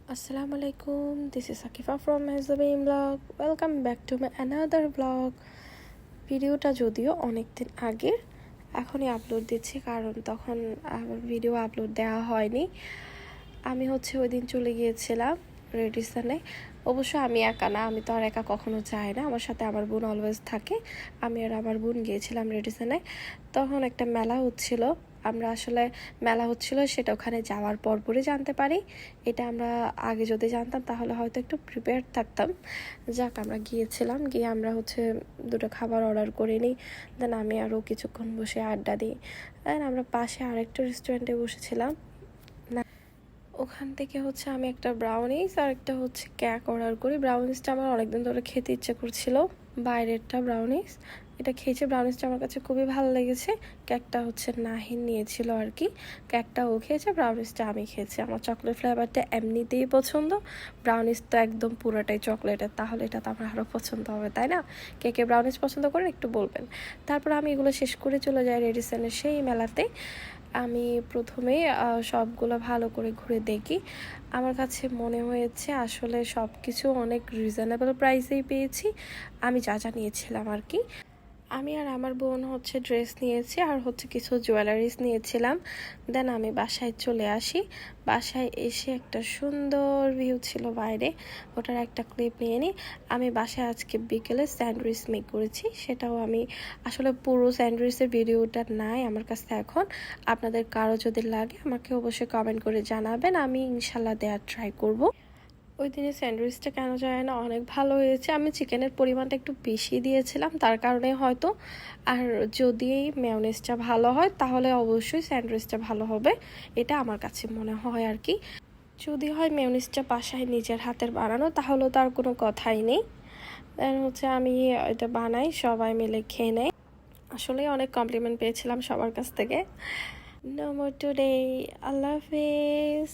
Assalamu alaikum. This is Sakifa from Mazabeam Vlog. Welcome back to my another vlog. ভিডিওটা যদিও অনেকদিন আগের, এখনই আপলোড দিচ্ছি কারণ তখন আমার ভিডিও আপলোড দেওয়া হয়নি। আমি ওই দিন চলে গিয়েছিলাম রেডিসনে। অবশ্য আমি একা না, আমি তো আর একা কখনো যাই না, আমার সাথে আমার বোন অলওয়েজ থাকে। আমি আর আমার বোন গিয়েছিলাম রেডিসনে। তখন একটা মেলা হচ্ছিল, আমরা আসলে মেলা হচ্ছিল সেটা ওখানে যাওয়ার পরপরই জানতে পারি। এটা আমরা আগে যদি জানতাম তাহলে হয়তো একটু প্রিপেয়ার থাকতাম। যাক, আমরা গিয়েছিলাম, গিয়ে আমরা দুটো খাবার অর্ডার করে নিই। দেন আমি আরও কিছুক্ষণ বসে আড্ডা দিই। দেন আমরা পাশে আরেকটা রেস্টুরেন্টে বসেছিলাম। ওখান থেকে আমি একটা ব্রাউনিস আর একটা কেক অর্ডার করি। ব্রাউনিসটা আমার অনেকদিন ধরে খেতে ইচ্ছে করছিল, বাইরেরটা ব্রাউনিস। এটা খেয়েছি, ব্রাউনিসটা আমার কাছে খুবই ভালো লেগেছে। কেকটা নাহিন নিয়েছিল আর কি, কেকটা ও খেয়েছে, ব্রাউনিসটা আমি খেয়েছি। আমার চকলেট ফ্লেভারটা এমনিতেই পছন্দ, ব্রাউনিস তো একদম পুরোটাই চকলেটের, তাহলে এটা তো আমার আরও পছন্দ হবে, তাই না? কে কে ব্রাউনিস পছন্দ করেন একটু বলবেন। তারপর আমি এগুলো শেষ করে চলে যাই রেডিসনের সেই মেলাতে। আমি প্রথমে সবগুলো ভালো করে ঘুরে দেখি। আমার কাছে মনে হয়েছে আসলে সব কিছু অনেক রিজনেবল প্রাইসেই পেয়েছি আমি যা যা নিয়েছিলাম আর কি। আমি আর আমার বোন ড্রেস নিয়েছি আর কিছু জুয়েলারিস নিয়েছিলাম। দেন আমি বাসায় চলে আসি। বাসায় এসে একটা সুন্দর ভিউ ছিল বাইরে, ওটার একটা ক্লিপ নিয়ে নিই। আমি বাসায় আজকে বিকেলে স্যান্ডউইচ মেক করেছি, সেটাও আমি আসলে পুরো স্যান্ডউইচের ভিডিওটা নাই আমার কাছে এখন। আপনাদের কারো যদি লাগে আমাকে অবশ্যই কমেন্ট করে জানাবেন, আমি ইনশাল্লাহ দেওয়ার ট্রাই করব। ওই দিনে স্যান্ডউইচটা কেন যায় না অনেক ভালো হয়েছে। আমি চিকেনের পরিমাণটা একটু বেশি দিয়েছিলাম, তার কারণে হয়তো। আর যদি মেয়োনেজটা ভালো হয় তাহলে অবশ্যই স্যান্ডউইচটা ভালো হবে, এটা আমার কাছে মনে হয় আর কি। যদি হয় মেয়োনেজটা বাসায় নিজের হাতের বানানো তাহলে তার কোনো কথাই নেই। দেন আমি এটা বানাই, সবাই মিলে খেয়ে নেয়। আসলে অনেক কমপ্লিমেন্ট পেয়েছিলাম সবার কাছ থেকে। নো মোর টুডে, আল্লাহ হাফেজ।